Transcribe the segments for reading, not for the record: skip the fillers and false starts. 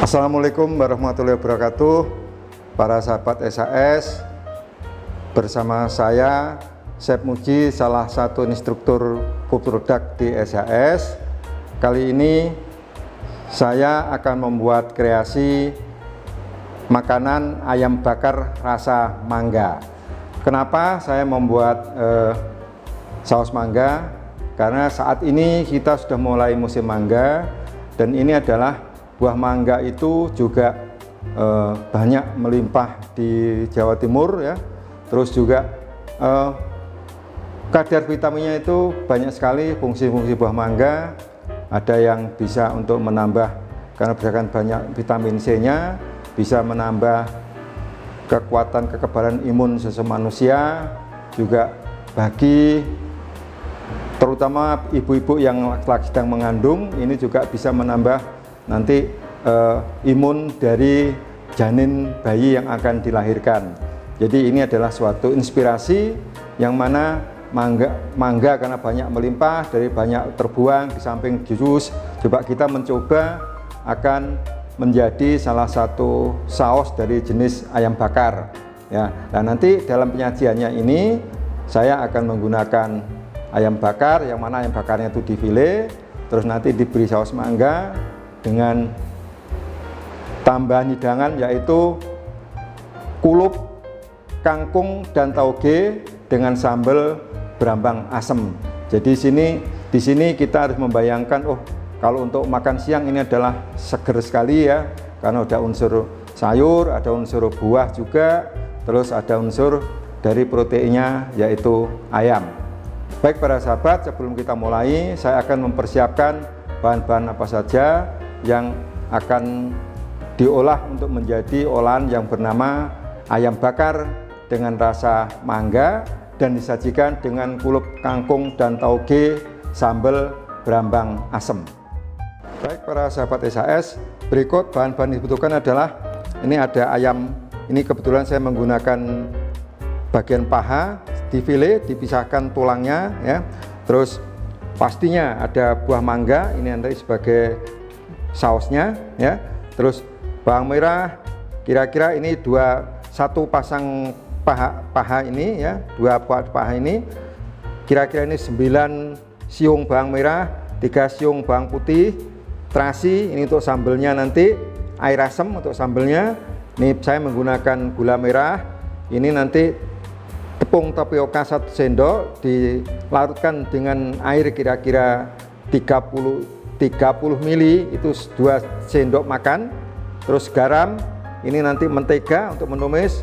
Assalamualaikum warahmatullahi wabarakatuh. Para sahabat SAS, bersama saya Chef Muji, salah satu instruktur food product di SAS. Kali ini saya akan membuat kreasi makanan ayam bakar rasa mangga. Kenapa saya membuat saus mangga? Karena saat ini kita sudah mulai musim mangga, dan ini adalah buah mangga itu juga banyak melimpah di Jawa Timur ya. Terus juga kadar vitaminnya itu banyak sekali. Fungsi-fungsi buah mangga ada yang bisa untuk menambah, karena berdasarkan banyak vitamin C-nya, bisa menambah kekuatan kekebalan imun seseorang manusia. Juga bagi terutama ibu-ibu yang lagi sedang mengandung, ini juga bisa menambah nanti imun dari janin bayi yang akan dilahirkan. Jadi ini adalah suatu inspirasi yang mana mangga karena banyak melimpah, dari banyak terbuang, di samping jus, coba kita mencoba akan menjadi salah satu saus dari jenis ayam bakar ya. Nah, nanti dalam penyajiannya ini saya akan menggunakan ayam bakar, yang mana ayam bakarnya itu difile, terus nanti diberi saus mangga dengan tambahan hidangan yaitu kulup, kangkung dan tauge dengan sambal berambang asem. Jadi di sini kita harus membayangkan, oh kalau untuk makan siang ini adalah seger sekali ya, karena ada unsur sayur, ada unsur buah juga, terus ada unsur dari proteinnya yaitu ayam. Baik para sahabat, sebelum kita mulai, saya akan mempersiapkan bahan-bahan apa saja yang akan diolah untuk menjadi olahan yang bernama ayam bakar dengan rasa mangga, dan disajikan dengan kulup kangkung dan tauge sambal berambang asem. Baik para sahabat SAS, berikut bahan-bahan yang dibutuhkan adalah, ini ada ayam, ini kebetulan saya menggunakan bagian paha, difile, dipisahkan tulangnya ya. Terus pastinya ada buah mangga, ini nanti sebagai sausnya ya. Terus bawang merah, kira-kira ini satu pasang paha ini ya, dua paha ini, kira-kira ini 9 siung bawang merah, 3 siung bawang putih, terasi, ini untuk sambelnya nanti, air asam untuk sambelnya. Ini saya menggunakan gula merah, ini nanti tepung tapioka 1 sendok dilarutkan dengan air kira-kira 30 ml, itu 2 sendok makan. Terus garam, ini nanti mentega untuk menumis,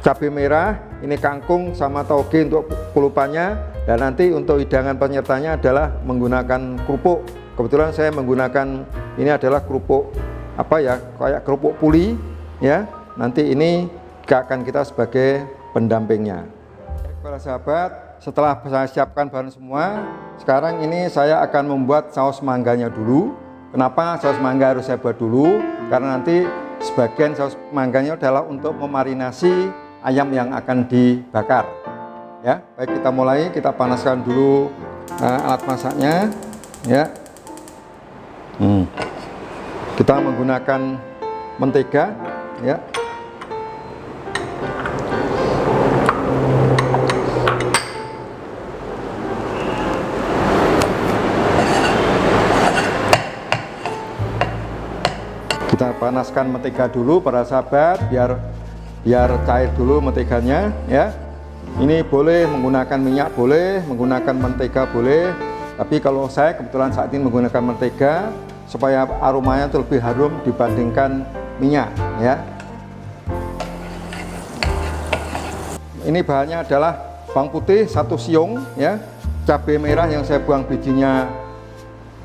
cabai merah, ini kangkung sama tauge untuk kulupannya, dan nanti untuk hidangan penyertanya adalah menggunakan kerupuk. Kebetulan saya menggunakan ini adalah kerupuk apa ya, kayak kerupuk puli ya. Nanti ini akan kita sebagai pendampingnya. Baik para sahabat, setelah saya siapkan bahan semua, sekarang ini saya akan membuat saus mangganya dulu. Kenapa saus mangga harus saya buat dulu? Karena nanti sebagian saus mangganya adalah untuk memarinasi ayam yang akan dibakar. Ya, baik kita mulai, kita panaskan dulu alat masaknya. Ya, kita menggunakan mentega. Ya. Kita panaskan mentega dulu para sahabat, biar cair dulu menteganya ya. Ini boleh menggunakan minyak, boleh menggunakan mentega, boleh. Tapi kalau saya kebetulan saat ini menggunakan mentega supaya aromanya itu lebih harum dibandingkan minyak ya. Ini bahannya adalah bawang putih 1 siung ya, cabai merah yang saya buang bijinya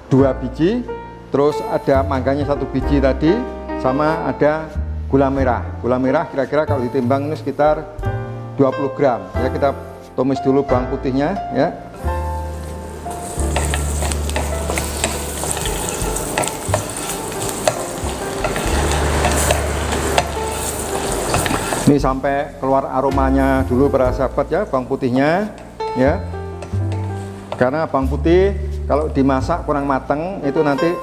2 biji, terus ada mangganya 1 biji tadi, sama ada gula merah. Gula merah kira-kira kalau ditimbang ini sekitar 20 gram ya. Kita tumis dulu bawang putihnya ya. Ini sampai keluar aromanya dulu para sahabat ya, bawang putihnya ya. Karena bawang putih kalau dimasak kurang matang itu nanti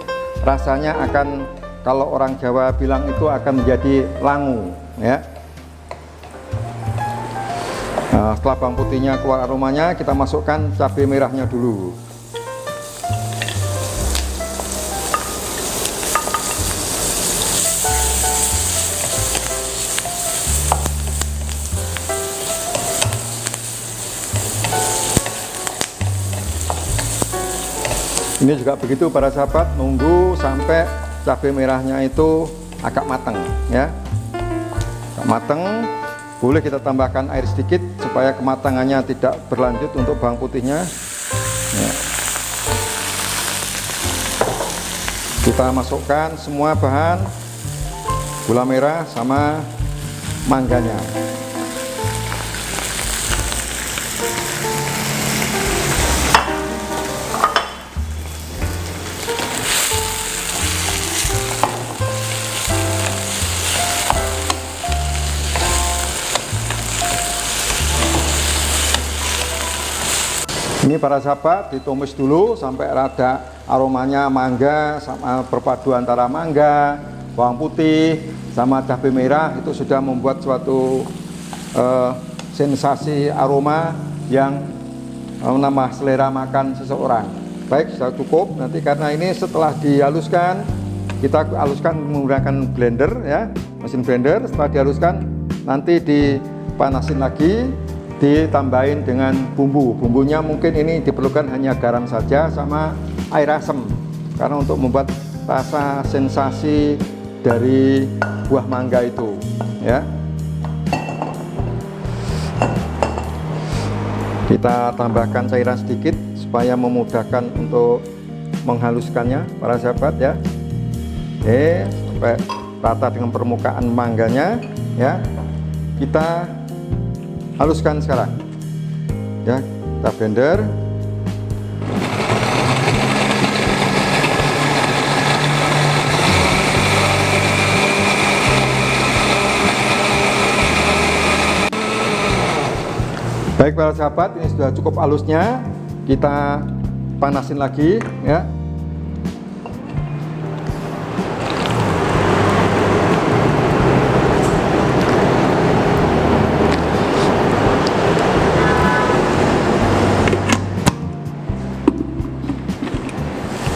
rasanya akan kalau orang Jawa bilang itu akan menjadi langu ya. Nah, setelah bawang putihnya keluar aromanya, kita masukkan cabai merahnya dulu. Ini juga begitu para sahabat, nunggu sampai cabai merahnya itu agak matang ya. Agak matang, boleh kita tambahkan air sedikit supaya kematangannya tidak berlanjut untuk bawang putihnya ya. Kita masukkan semua bahan, gula merah sama mangganya. Ini para sahabat ditumis dulu sampai rada aromanya mangga, sama perpaduan antara mangga, bawang putih sama cabai merah itu sudah membuat suatu sensasi aroma yang menambah selera makan seseorang. Baik, sudah cukup. Nanti karena ini setelah dihaluskan, kita haluskan menggunakan blender ya, mesin blender. Setelah dihaluskan nanti dipanasin lagi, ditambahin dengan bumbunya mungkin ini diperlukan hanya garam saja sama air asam karena untuk membuat rasa sensasi dari buah mangga itu ya. Kita tambahkan cairan sedikit supaya memudahkan untuk menghaluskannya para sahabat ya. Oke, sampai rata dengan permukaan mangganya ya. Kita haluskan sekarang ya, kita blender. Baik para sahabat, ini sudah cukup halusnya, kita panasin lagi ya.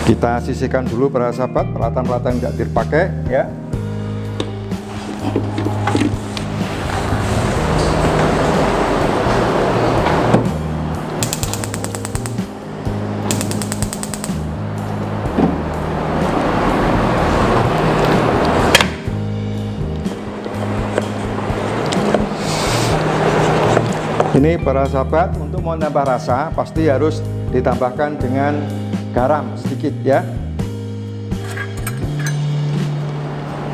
Kita sisihkan dulu para sahabat peralatan-peralatan yang tidak dipakai ya. Ini para sahabat, untuk menambah rasa pasti harus ditambahkan dengan garam sedikit ya.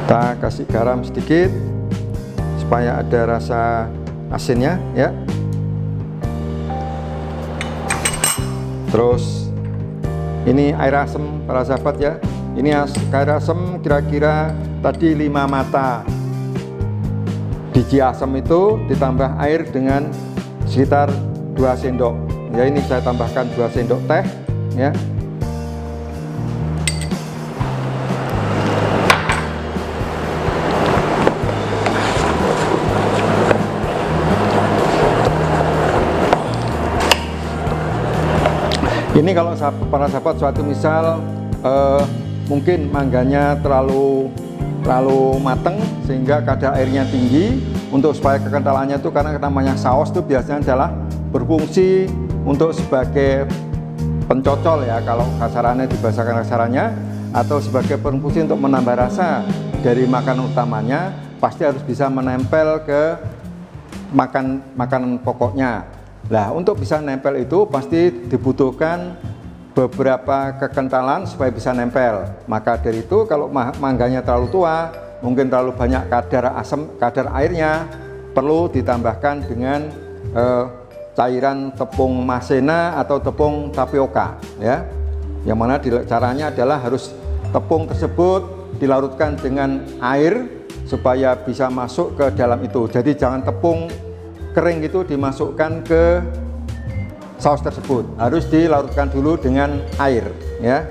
Kita kasih garam sedikit supaya ada rasa asinnya ya. Terus ini air asam para sahabat ya. Ini air asam kira-kira tadi 5 mata biji asam itu ditambah air dengan sekitar 2 sendok ya. Ini saya tambahkan 2 sendok teh ya. Ini kalau para sahabat suatu misal mungkin mangganya terlalu mateng sehingga kadar airnya tinggi, untuk supaya kekentalannya itu, karena namanya saus itu biasanya adalah berfungsi untuk sebagai pencocol ya kalau kasarannya, dibahasakan kasarannya, atau sebagai berfungsi untuk menambah rasa dari makanan utamanya, pasti harus bisa menempel ke makanan pokoknya. Nah, untuk bisa nempel itu pasti dibutuhkan beberapa kekentalan supaya bisa nempel. Maka dari itu kalau mangganya terlalu tua, mungkin terlalu banyak kadar airnya, perlu ditambahkan dengan cairan tepung maizena atau tepung tapioka ya. Yang mana caranya adalah harus tepung tersebut dilarutkan dengan air supaya bisa masuk ke dalam itu. Jadi jangan tepung kering itu dimasukkan ke saus tersebut, harus dilarutkan dulu dengan air ya.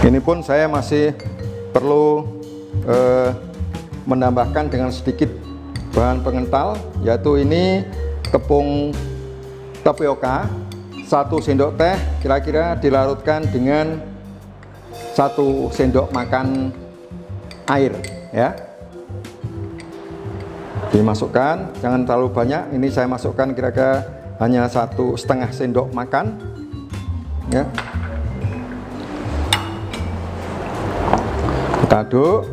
Ini pun saya masih perlu menambahkan dengan sedikit bahan pengental, yaitu ini tepung tapioka 1 sendok teh, kira-kira dilarutkan dengan 1 sendok makan air ya. Dimasukkan, jangan terlalu banyak. Ini saya masukkan kira-kira hanya 1,5 sendok makan ya. Kita aduk.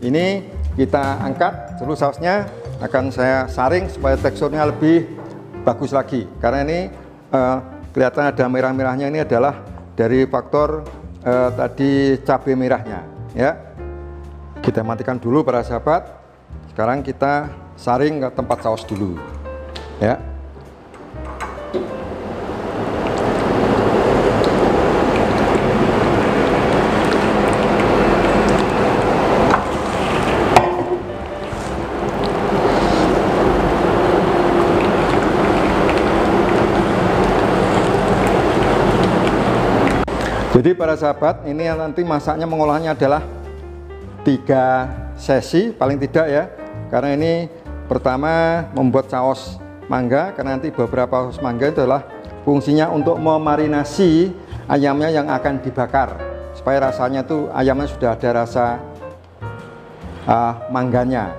Ini kita angkat, terus sausnya akan saya saring supaya teksturnya lebih bagus lagi. Karena ini kelihatan ada merah-merahnya, ini adalah dari faktor tadi cabai merahnya ya. Kita matikan dulu para sahabat. Sekarang kita saring ke tempat saus dulu ya. Jadi para sahabat, ini nanti masaknya, mengolahnya adalah 3 sesi paling tidak ya. Karena ini pertama membuat saus mangga, karena nanti beberapa saus mangga itu adalah fungsinya untuk memarinasi ayamnya yang akan dibakar, supaya rasanya tuh ayamnya sudah ada rasa mangganya.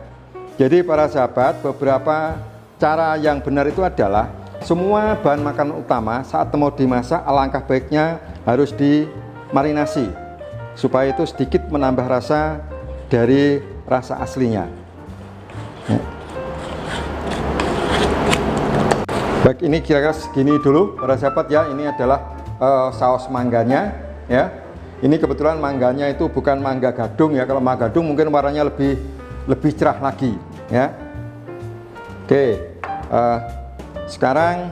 Jadi para sahabat, beberapa cara yang benar itu adalah semua bahan makanan utama saat mau dimasak alangkah baiknya harus dimarinasi supaya itu sedikit menambah rasa dari rasa aslinya ya. Baik, ini kira-kira segini dulu para sahabat ya. Ini adalah saus mangganya ya. Ini kebetulan mangganya itu bukan mangga gadung ya. Kalau mangga gadung mungkin warnanya lebih cerah lagi ya. Oke, sekarang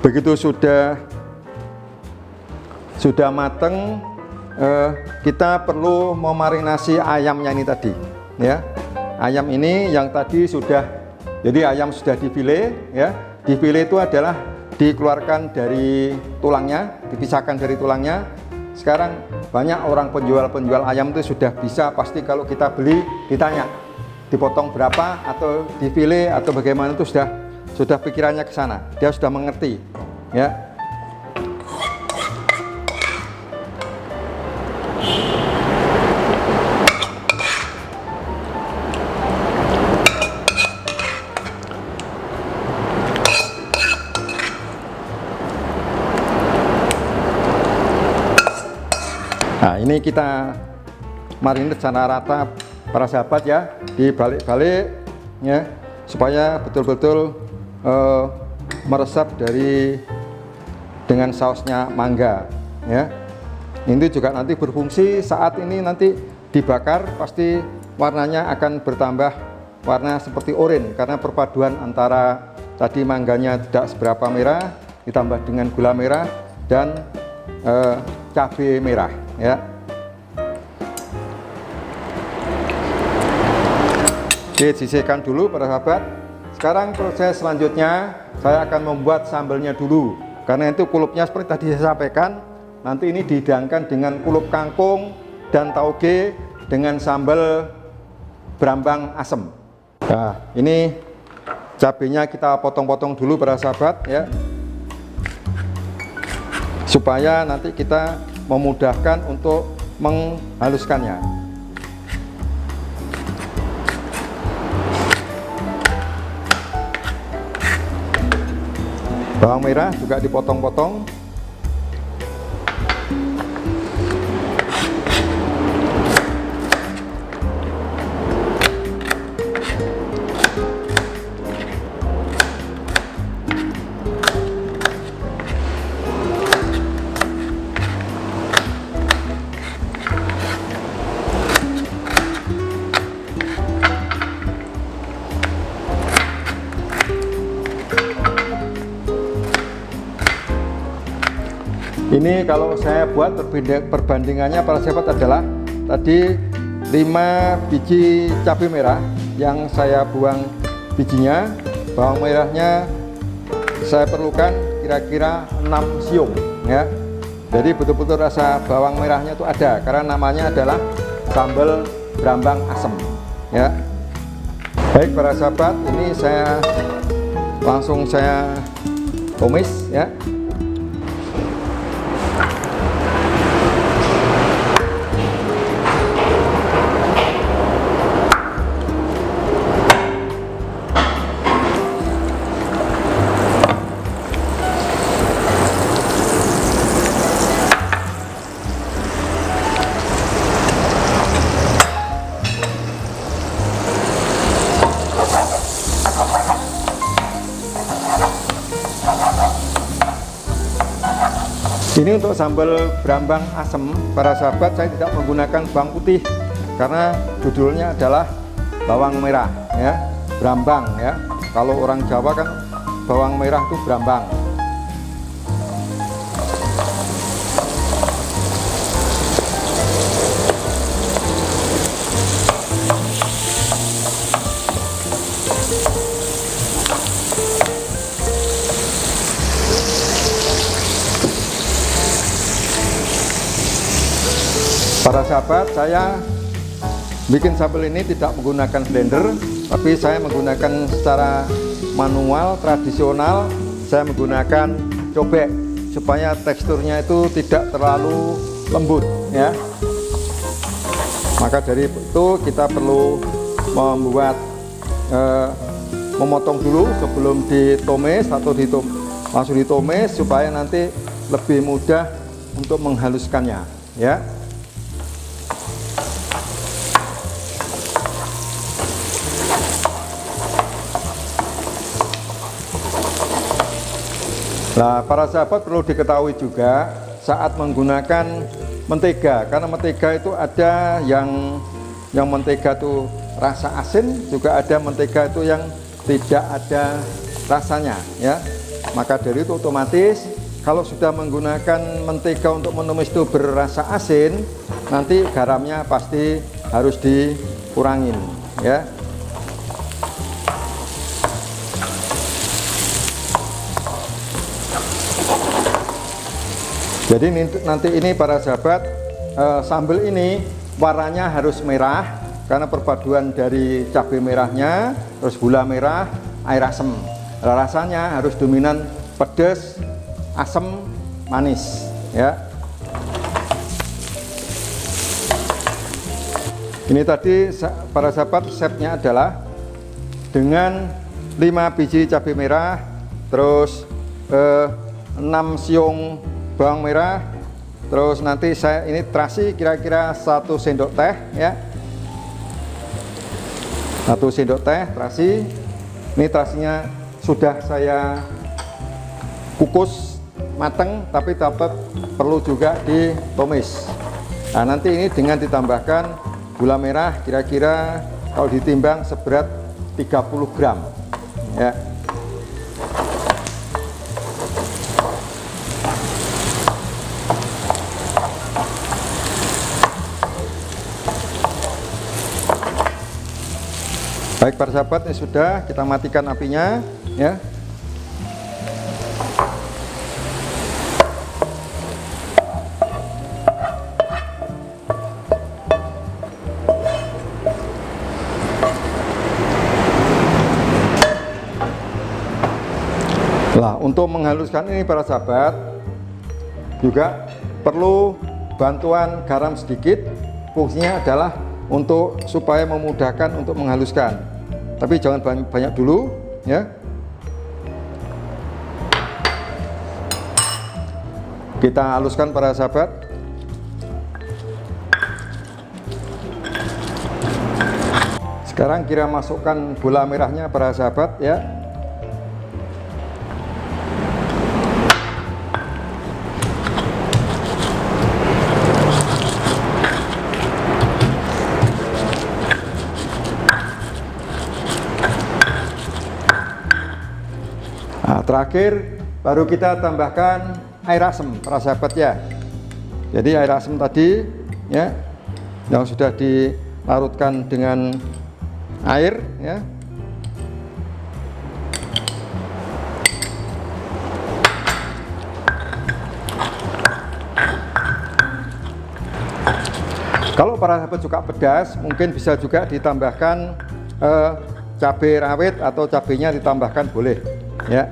begitu sudah mateng, kita perlu memarinasi ayamnya ini tadi ya. Ayam ini yang tadi sudah, jadi ayam sudah difile ya. Difile itu adalah dikeluarkan dari tulangnya, dipisahkan dari tulangnya. Sekarang banyak orang penjual ayam itu sudah bisa, pasti kalau kita beli ditanya dipotong berapa atau difile atau bagaimana, itu sudah pikirannya ke sana, dia sudah mengerti ya. Nah, ini kita marinir secara rata para sahabat ya, dibalik-balik ya, supaya betul-betul meresap dengan sausnya mangga ya. Ini juga nanti berfungsi saat ini nanti dibakar, pasti warnanya akan bertambah warna seperti oranye, karena perpaduan antara tadi mangganya tidak seberapa merah ditambah dengan gula merah dan cabai merah ya. Oke, sisihkan dulu para sahabat. Sekarang proses selanjutnya saya akan membuat sambelnya dulu. Karena itu kulupnya seperti tadi saya sampaikan, nanti ini dihidangkan dengan kulup kangkung dan tauge dengan sambal brambang asem. Nah, ini cabenya kita potong-potong dulu para sahabat ya, supaya nanti kita memudahkan untuk menghaluskannya. Bawang merah juga dipotong-potong. Ini kalau saya buat perbandingannya para sahabat adalah tadi 5 biji cabai merah yang saya buang bijinya, bawang merahnya saya perlukan kira-kira 6 siung ya. Jadi betul-betul rasa bawang merahnya itu ada, karena namanya adalah sambal brambang asem ya. Baik para sahabat, ini saya langsung tumis ya. Ini untuk sambal brambang asem para sahabat, saya tidak menggunakan bawang putih karena judulnya adalah bawang merah ya, brambang ya. Kalau orang Jawa kan bawang merah itu brambang. Para sahabat, saya bikin sambal ini tidak menggunakan blender, tapi saya menggunakan secara manual, tradisional. Saya menggunakan cobek supaya teksturnya itu tidak terlalu lembut ya. Maka dari itu kita perlu memotong dulu sebelum ditumis atau langsung ditumis supaya nanti lebih mudah untuk menghaluskannya ya. Nah, para sahabat perlu diketahui juga saat menggunakan mentega, karena mentega itu ada yang mentega itu rasa asin, juga ada mentega itu yang tidak ada rasanya ya. Maka dari itu otomatis kalau sudah menggunakan mentega untuk menumis itu berasa asin, nanti garamnya pasti harus dikurangin ya. Jadi nanti ini para sahabat, sambal ini warnanya harus merah karena perpaduan dari cabai merahnya, terus gula merah, air asem. Rasanya harus dominan pedas, asem, manis ya. Ini tadi para sahabat resepnya adalah dengan 5 biji cabai merah, terus 6 siung bawang merah, terus nanti saya ini terasi kira-kira 1 sendok teh ya, 1 sendok teh terasi. Ini terasinya sudah saya kukus mateng, tapi tetap perlu juga ditumis. Nah, nanti ini dengan ditambahkan gula merah kira-kira kalau ditimbang seberat 30 gram ya. Baik para sahabat, ini sudah, kita matikan apinya ya. Nah, untuk menghaluskan ini para sahabat juga perlu bantuan garam sedikit. Fungsinya adalah untuk supaya memudahkan untuk menghaluskan. Tapi jangan banyak dulu ya. Kita haluskan para sahabat. Sekarang kita masukkan gula merahnya para sahabat ya. Nah, terakhir baru kita tambahkan air asam para sahabat ya. Jadi air asam tadi ya yang sudah dilarutkan dengan air ya. Kalau para sahabat suka pedas, mungkin bisa juga ditambahkan cabai rawit atau cabainya ditambahkan boleh ya.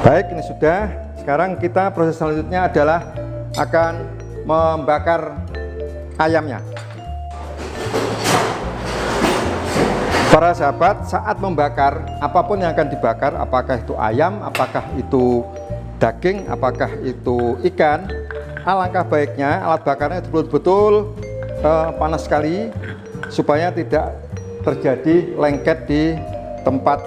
Baik, ini sudah. Sekarang kita proses selanjutnya adalah akan membakar ayamnya. Para sahabat, saat membakar apapun yang akan dibakar, apakah itu ayam, apakah itu daging, apakah itu ikan, alangkah baiknya alat bakarnya betul-betul panas sekali supaya tidak terjadi lengket di tempat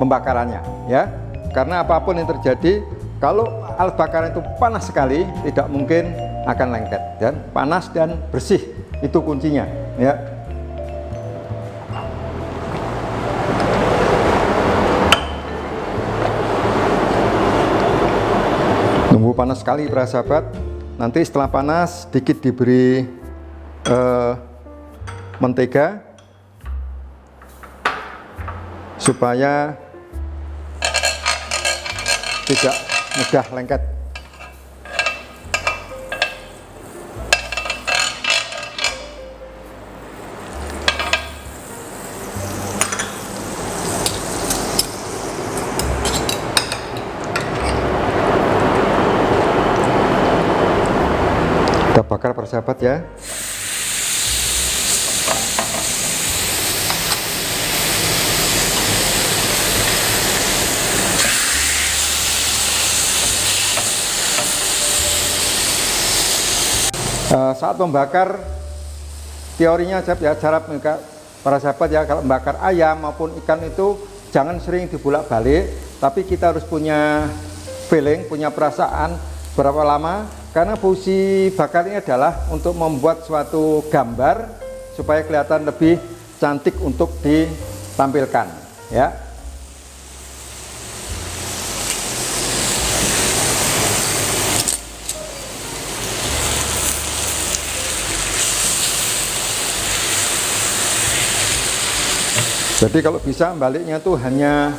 pembakarannya ya. Karena apapun yang terjadi, kalau alat bakaran itu panas sekali, tidak mungkin akan lengket. Dan panas dan bersih itu kuncinya ya. Nunggu panas sekali para sahabat. Nanti setelah panas sedikit diberi mentega supaya tidak mudah lengket. Kita bakar para sahabat ya. Saat membakar, teorinya cara para sahabat ya, kalau membakar ayam maupun ikan itu jangan sering dibolak-balik, tapi kita harus punya feeling, punya perasaan berapa lama, karena fungsi bakar ini adalah untuk membuat suatu gambar supaya kelihatan lebih cantik untuk ditampilkan ya. Jadi kalau bisa baliknya tuh hanya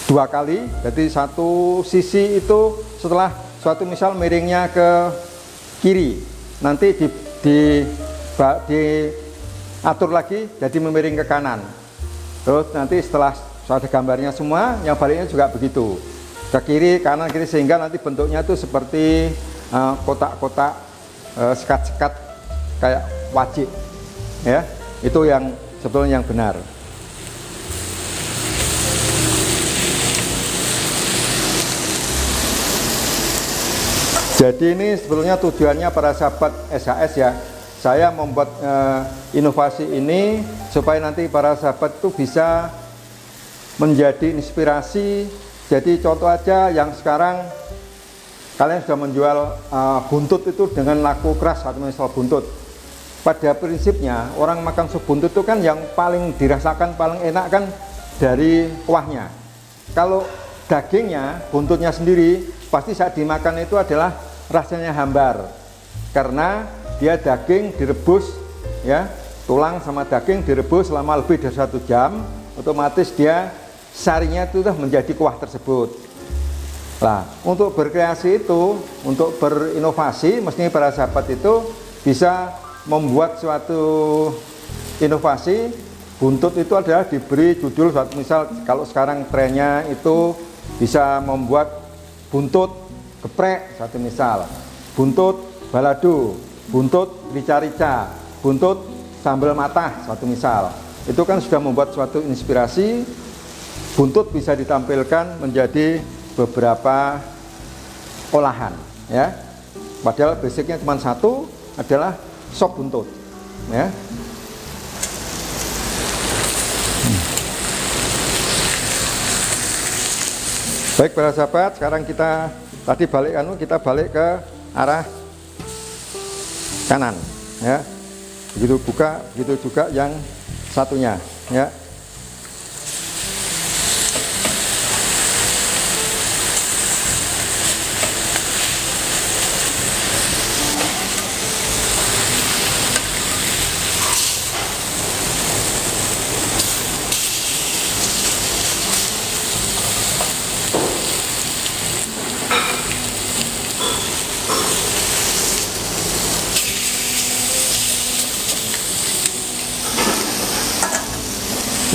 2 kali. Jadi satu sisi itu setelah suatu misal miringnya ke kiri, nanti diatur lagi jadi memiring ke kanan. Terus nanti setelah suatu gambarnya semua, yang baliknya juga begitu, ke kiri, kanan, kiri, sehingga nanti bentuknya itu seperti kotak-kotak sekat-sekat kayak wajik ya. Itu yang sebetulnya yang benar. Jadi ini sebetulnya tujuannya para sahabat SHS ya. Saya membuat inovasi ini supaya nanti para sahabat itu bisa menjadi inspirasi. Jadi contoh aja yang sekarang kalian sudah menjual buntut itu dengan laku keras atau misal buntut. Pada prinsipnya orang makan sup buntut itu kan yang paling dirasakan, paling enak kan dari kuahnya. Kalau dagingnya, buntutnya sendiri, pasti saat dimakan itu adalah rasanya hambar, karena dia daging direbus ya, tulang sama daging direbus selama lebih dari 1 jam, otomatis dia sarinya itu sudah menjadi kuah tersebut. Nah, untuk berkreasi itu, untuk berinovasi, mestinya para sahabat itu bisa membuat suatu inovasi. Buntut itu adalah diberi judul, misal kalau sekarang trennya itu bisa membuat buntut geprek, satu misal, buntut balado, buntut rica-rica, buntut sambal matah, satu misal. Itu kan sudah membuat suatu inspirasi. Buntut bisa ditampilkan menjadi beberapa olahan ya. Padahal basicnya cuma satu, adalah sop buntut ya. Baik para sahabat, sekarang kita tadi kita balik ke arah kanan ya. Begitu buka, begitu juga yang satunya ya.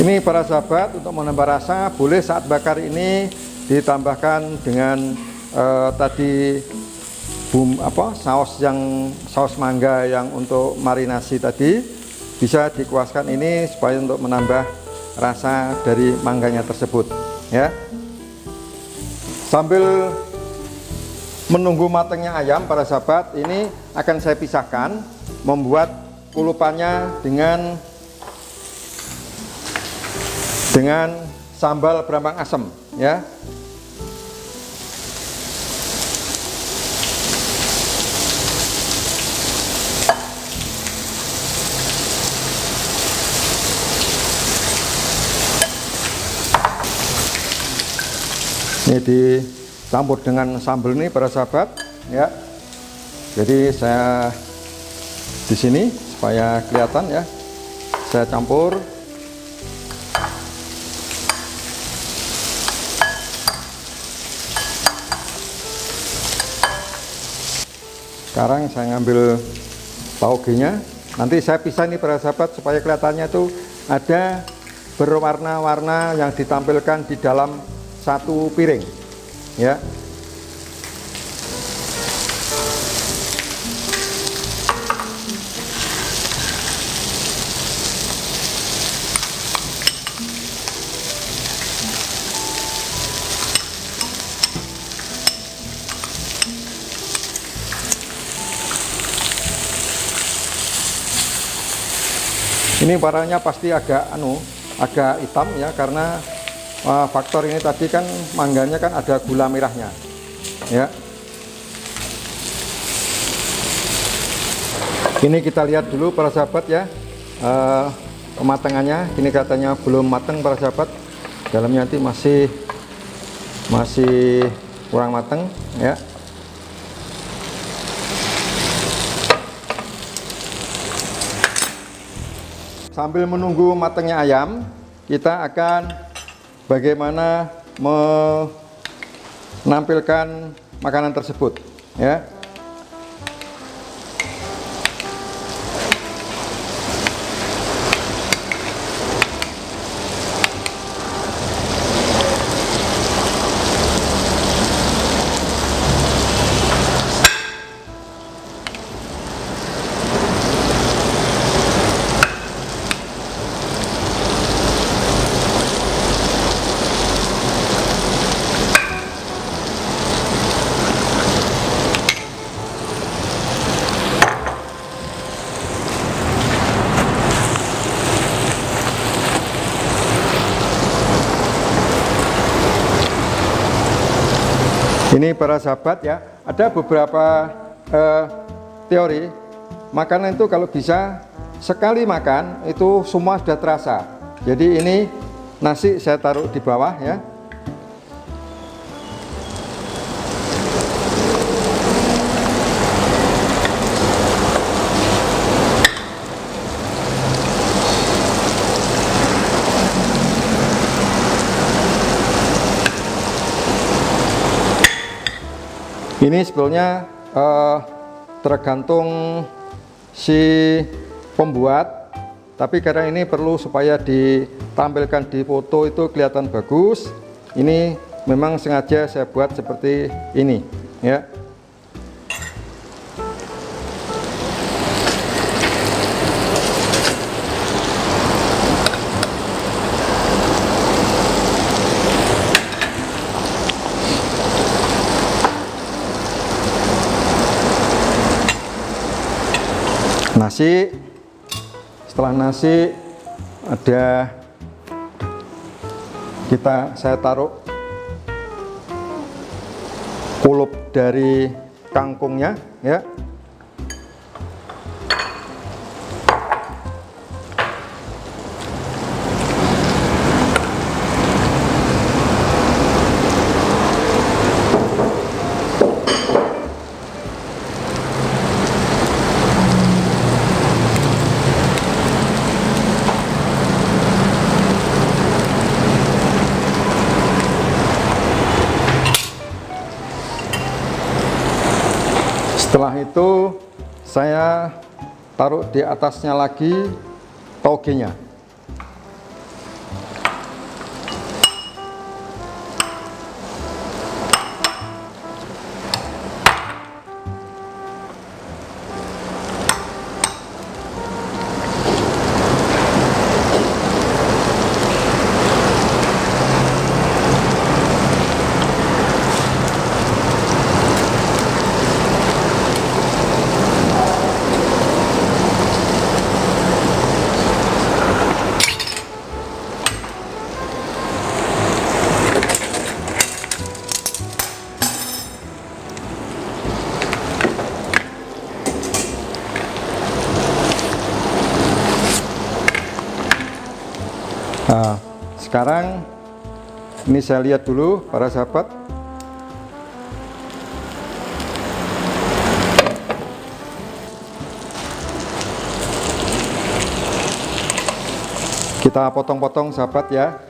Ini para sahabat, untuk menambah rasa boleh saat bakar ini ditambahkan dengan tadi saus mangga yang untuk marinasi tadi, bisa dikuaskan ini supaya untuk menambah rasa dari mangganya tersebut ya. Sambil menunggu matangnya ayam para sahabat, ini akan saya pisahkan membuat kulupannya dengan sambal berambang asem ya. Ini dicampur dengan sambal ini para sahabat ya. Jadi saya di sini supaya kelihatan ya, saya campur. Sekarang saya ngambil tauge-nya, nanti saya pisah nih para sahabat supaya kelihatannya tuh ada berwarna-warna yang ditampilkan di dalam satu piring ya. Ini warnanya pasti agak hitam ya, karena faktor ini tadi kan mangganya kan ada gula merahnya ya. Ini kita lihat dulu para sahabat ya, kematangannya. Ini katanya belum matang para sahabat, dalamnya nanti masih kurang matang ya. Sambil menunggu matangnya ayam, kita akan bagaimana menampilkan makanan tersebut ya. Ini para sahabat ya, ada beberapa teori makanan itu kalau bisa sekali makan itu semua sudah terasa. Jadi ini nasi saya taruh di bawah ya. Ini sebetulnya tergantung si pembuat, tapi karena ini perlu supaya ditampilkan di foto itu kelihatan bagus. Ini memang sengaja saya buat seperti ini ya. Nasi, setelah nasi saya taruh kulup dari kangkungnya ya. Setelah itu saya taruh di atasnya lagi togenya. sekarang ini saya lihat dulu para sahabat. Kita potong-potong sahabat ya.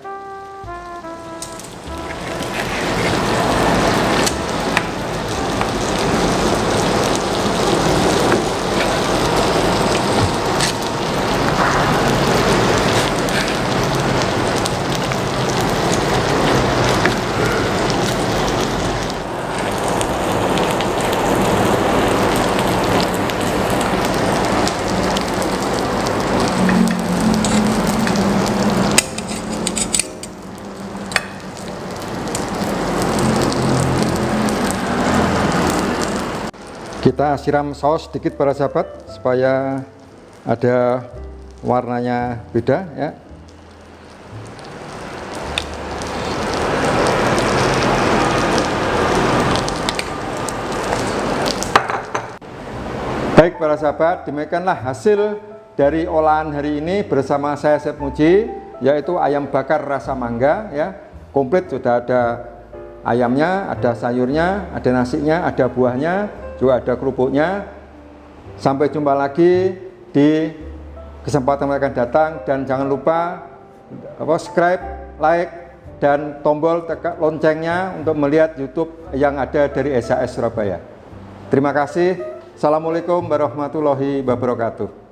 Kita siram saus sedikit para sahabat supaya ada warnanya beda ya. Baik para sahabat, demikianlah hasil dari olahan hari ini bersama saya Chef Muji, yaitu ayam bakar rasa mangga ya. Komplit, sudah ada ayamnya, ada sayurnya, ada nasinya, ada buahnya, juga ada kerupuknya. Sampai jumpa lagi di kesempatan yang akan datang, dan jangan lupa subscribe, like, dan tombol tekan loncengnya untuk melihat YouTube yang ada dari SAS Surabaya. Terima kasih. Assalamualaikum warahmatullahi wabarakatuh.